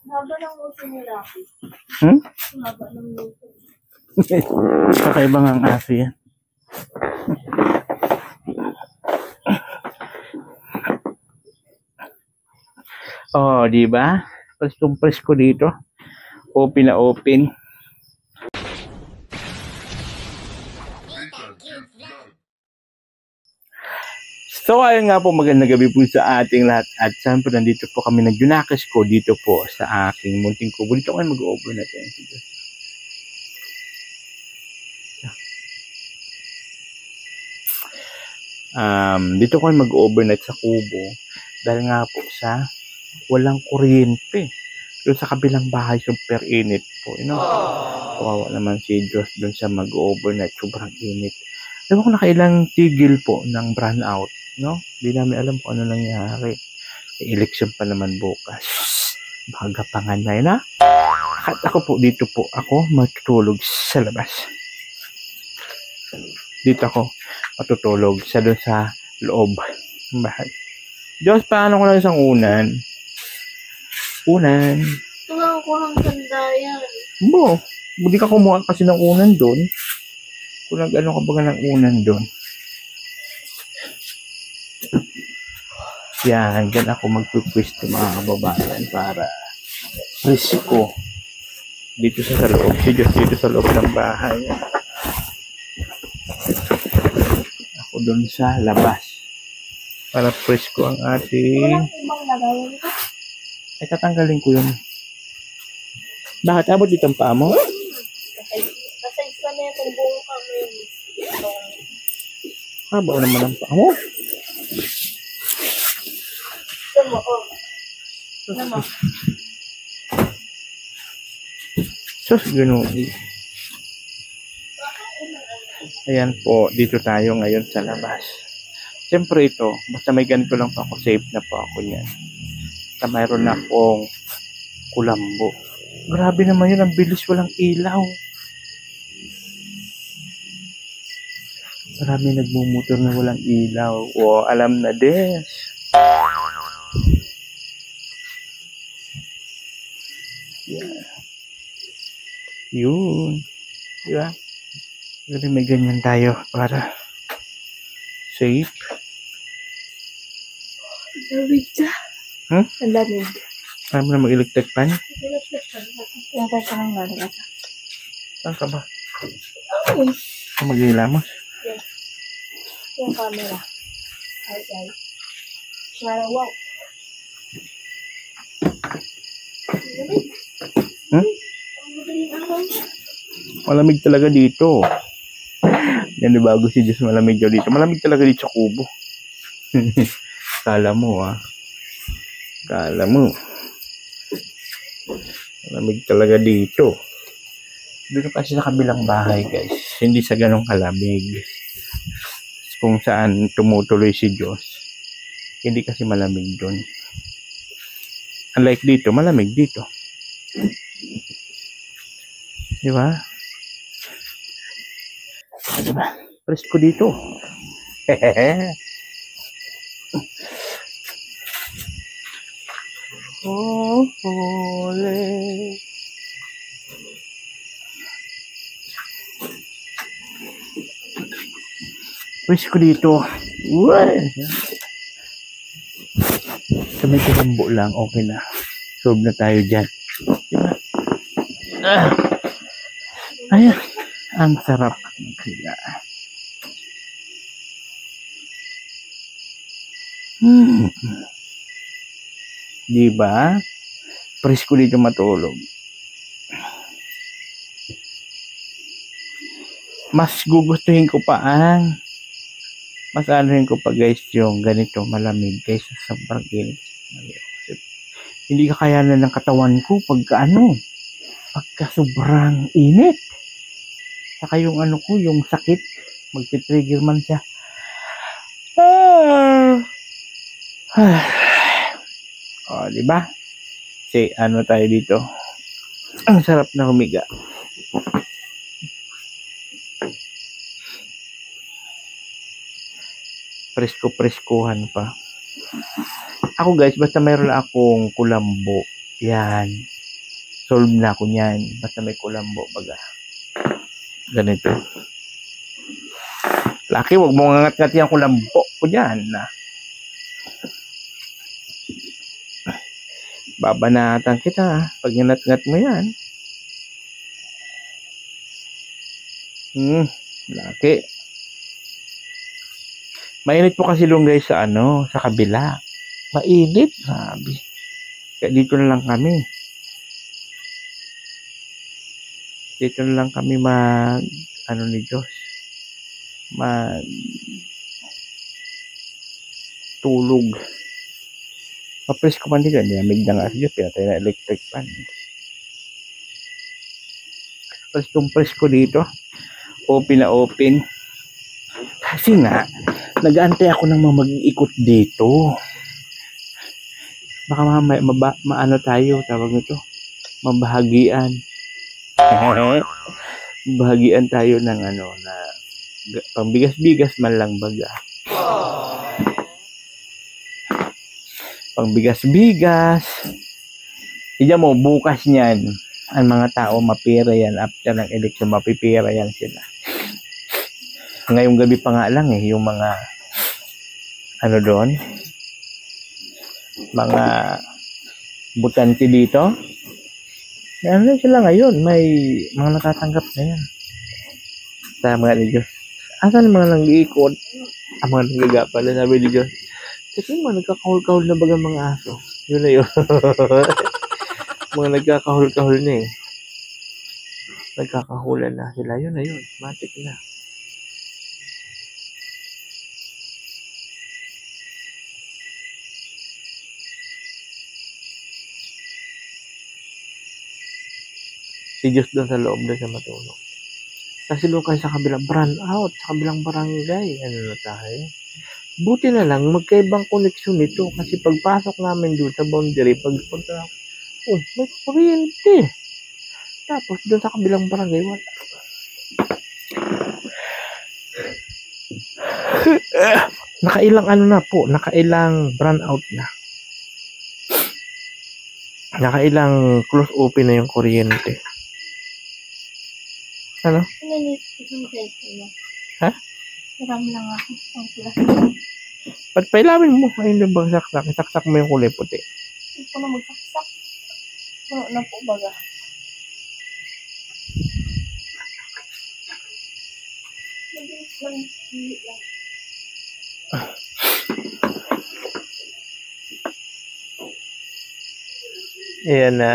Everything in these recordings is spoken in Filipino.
Haba ng uso ni Rocky. Haba ng uso. Kakaibang ang aso yan. Oh, di ba? Presko dito. Open na open. So, ayun nga po, magandang gabi po sa ating lahat. At siyempre, nandito po kami, nagjunakis ko dito po sa aking munting kubo. Dito kami mag-overnight. Dito kami mag-overnight sa kubo. Dahil nga po sa walang kuryente. Doon sa kabilang bahay, super init po. You know? Kawawa naman si Diyos doon sa mag-overnight. Sobrang init. Alam ko nakailang tigil po ng brownout. No? Di namin alam kung ano nangyari. Election pa naman bukas. Baga pa nga na yun, ha? At ako po, dito po ako matutulog sa labas. Dito ako matutulog sa doon sa loob ng bahay. Diyos, paano ko lang isang unan? Unan. Tulang ko ng ganda yan. Bo, hindi ka kumuha kasi ng unan doon. Kung nag-ano ka baga ng unan doon. Yan, dyan ako magpupwisto mga kababayan para risiko dito sa loob. Si Diyos dito sa loob ng bahay. Ako doon sa labas. Para presko ang ating... Walang ibang lagayan ko. Ay, tatanggalin ko yun. Bakit abot dito ang paa mo? Kasay ka na itong buong kami. Habaw naman ang paa mo. Ito mo, oh. Ano mo? Sus, gano'n. Ayan po, dito tayo ngayon sa labas. Siyempre ito, basta may ganito lang po ako, safe na po ako niyan. At mayroon na akong kulambo. Grabe naman yun, ang bilis, walang ilaw. Marami nagmumotor na walang ilaw. O, alam na des. Yeah. Yun. Diba? Kasi may ganyan tayo para safe. Lamig ka. Ang lamig. Paano na mag-electric fan? Yatay ka ng lamig. Saan ka ba? Mag-ilamos? Yes. Yung camera. Hi guys. Wow. Lamig. Malamig talaga dito. Yan, bago si Diyos, malamig daw dito. Malamig talaga dito sa kubo. Kala mo, ha? Kala mo. Malamig talaga dito. Dito kasi sa kabilang bahay, guys. Hindi sa ganong kalamig. Kung saan tumutuloy si Diyos. Hindi kasi malamig doon. Unlike dito, malamig dito. Diba? Diba? Presko dito. Oh, holy. Presko dito. Uy! Sa may kulambo lang, okay na. Solve na tayo dyan. Diba? Ayan. Ang sarap. Kaya. Diba? Presko dito matulog. Mas gugustuhin ko pa ang mas anuhin ko pa guys yung ganito malamig guys sa sobrang init. Hindi kakayanan ng katawan ko pagka sobrang init. Saka yung ko, yung sakit, magti-trigger man siya. Oh, di ba? Kasi tayo dito. Ang sarap na humiga. Presko-preskohan pa. Ako guys, basta mayroon akong kulambo. Yan. solve na ako niyan. Basta may kulambo, baga. Ganito. Laki, wag mo ngangat-ngat yung kulambo ko dyan. Babanatan kita pag ngangat-ngat mo yan. Laki. Mainit po kasi lunggay sa sa kabila. Mainit, sabi. Kaya dito na lang kami. Dito na lang kami ni Diyos. Tulog. Mapres ko man dito. Nilamig na nga sa Diyos. Pinatay na electric fan. Tapos itong press ko dito. Open na open. Kasi nga, nag-aantay ako ng mag-ikot dito. Baka mamaya maano tayo, tawag nito. Mabahagian. Bahagian tayo ng na pangbigas-bigas man lang baga. Pangbigas-bigas. Tignan mo, bukas niyan, ang mga tao mapira yan. After ng eleksyon, mapipira yan sila. Ngayong gabi pa nga lang yung mga doon, mga butante dito. Ano sila ngayon? May mga nakatanggap na yan. Sa mga ni Diyos. Asan mga nang-iikot? Ang mga nanggagapala, sabi ni Diyos. Kasi mga nagkakahul-kahul na baga mga aso. Yun na yun. Mga nagkakahul-kahul na Nagkakahulan na sila. Yun na yun. Matik na. Si Diyos doon sa loob doon sa matulog. Kasi doon kayo sa kabilang out, sa kabilang barangay. Ano na tayo? Buti na lang, magkaibang koneksyon nito. Kasi pagpasok namin doon sa boundary, pagpunta, may kuryente. Tapos doon sa kabilang barangay, wala. Nakailang nakailang brownout na. Nakailang close open na yung kuryente. Ano? Ha? Hiram lang ako. Ang pula. Ba't pailamin mo? Ayun yung bagsaksak. Isaksak mo yung kulay puti. Hindi ko na magsaksak. Puno na po baga. Ayan na.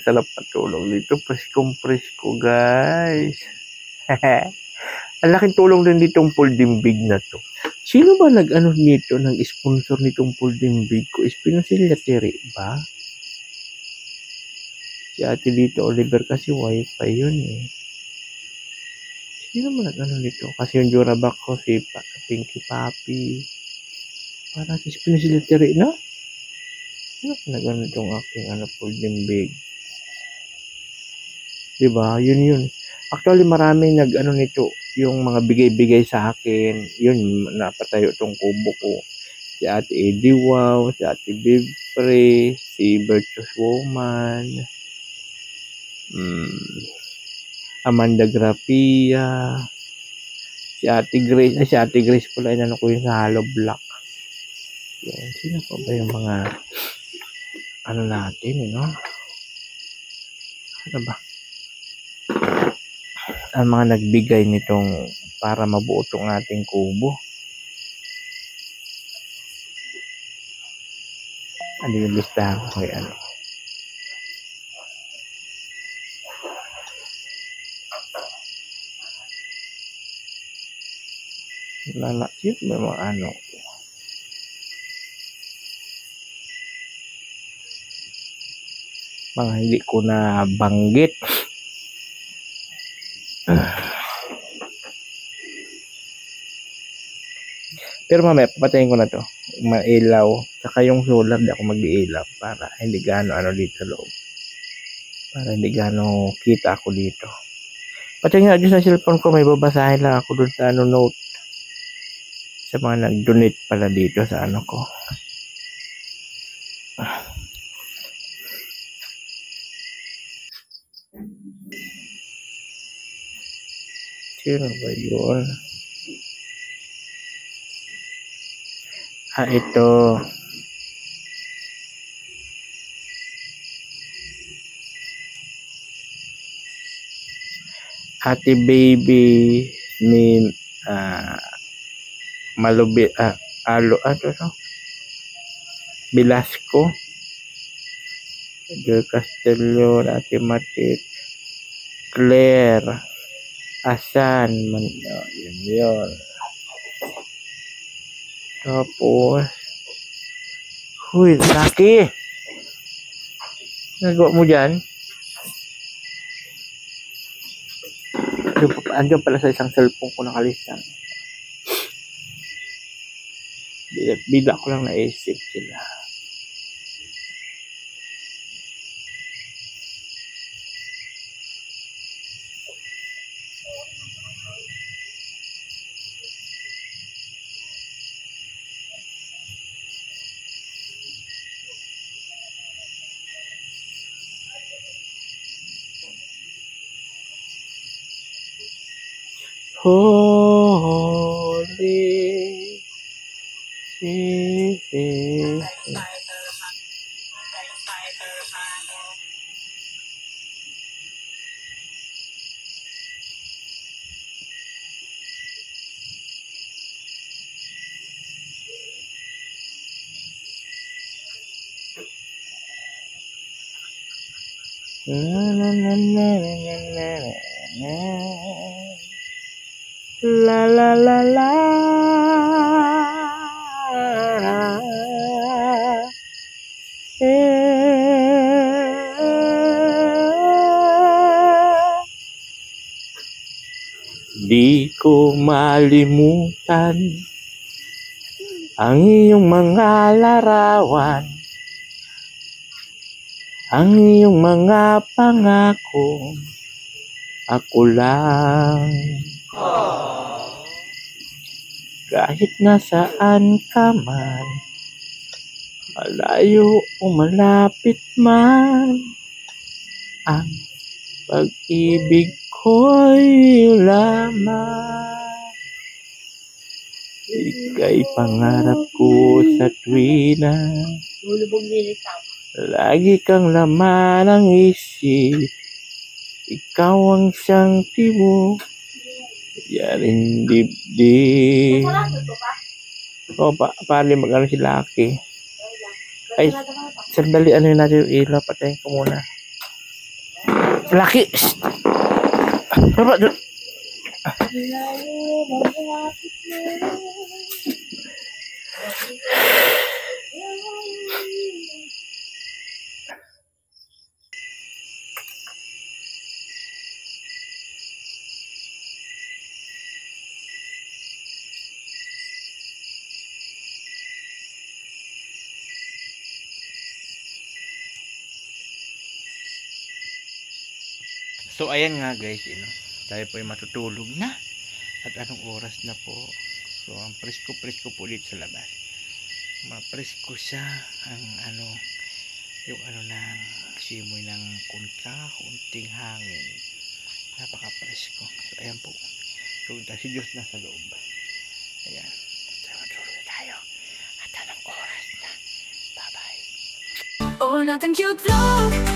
Sarap patulog dito. Presko guys. Ang laking tulong din ditong folding big na to. Sino ba nag-ano nito, nag-sponsor nitong folding big ko? Espinosil Teri ba? Si ate dito, Oliver, kasi wifi yun Sino ba nag-ano nito? Kasi yung Jurabac ko, si Pinky Papi. Parang si Espinosil Teri, no? Ano nag-ano itong aking folding big? Diba? Yun. Actually, maraming nag-ano nito, yung mga bigay-bigay sa akin. Yun, napatayo itong kubo ko. Si Ate Eddie Wow, si Ate Bibpre, si Virtuous Woman, Amanda Grapia, si Ate Grace pala, inano ko yung sa Hollow Block. Yan, sino pa ba yung mga natin, no? Ano ba? Ang mga nagbigay nitong para mabuo tong ating kubo. Ano yung listahan ko kay Yun may mga mga hindi ko na banggit. Pero mamaya papatayin ko na to. Mailaw. Saka yung solar di ako mag-iilaw para hindi gaano dito sa loob. Para hindi gaano kita ako dito. Patayin nga dyan sa cellphone ko. May babasahin lang ako dun sa note. Sa mga nag-donate pala dito sa ko. Sino ba yun? Ito. Ate Baby ni Malubi, Velasco, Joy Castelio, Ate Matit, Claire, Asan, yun. Tapos, huy, Lucky! Nagawa mo dyan? Andiyan pala sa isang cellphone ko nakalista. Bigla ko lang naisip sila. Holy. La la la la. Di ko malimutan ang iyong mga larawan, ang iyong mga pangako, ako lang. Kahit nasaan ka man, malayo o malapit man, ang pag-ibig ko'y lamang. Ika'y pangarap ko sa tuwina, lagi kang laman ng isip. Ikaw ang siyang tibok, yaring dibdib. O, paano mag-ano si Lucky? Ay, sandali, ano natin yung ilaw, patayin ko muna. Lucky! Baba doon. So ayan nga guys, tayo po ay matutulog na. At anong oras na po? So ang presko-presko po dito sa labas. Mapresko siya ang yung ng simoy ng kunting hangin. Napaka-presko. So ayan po. Tulog tayo, si Diyos na sa loob. Ayan. So matulog tayo. At anong oras na? Bye bye. Oh, nothing cute vlog.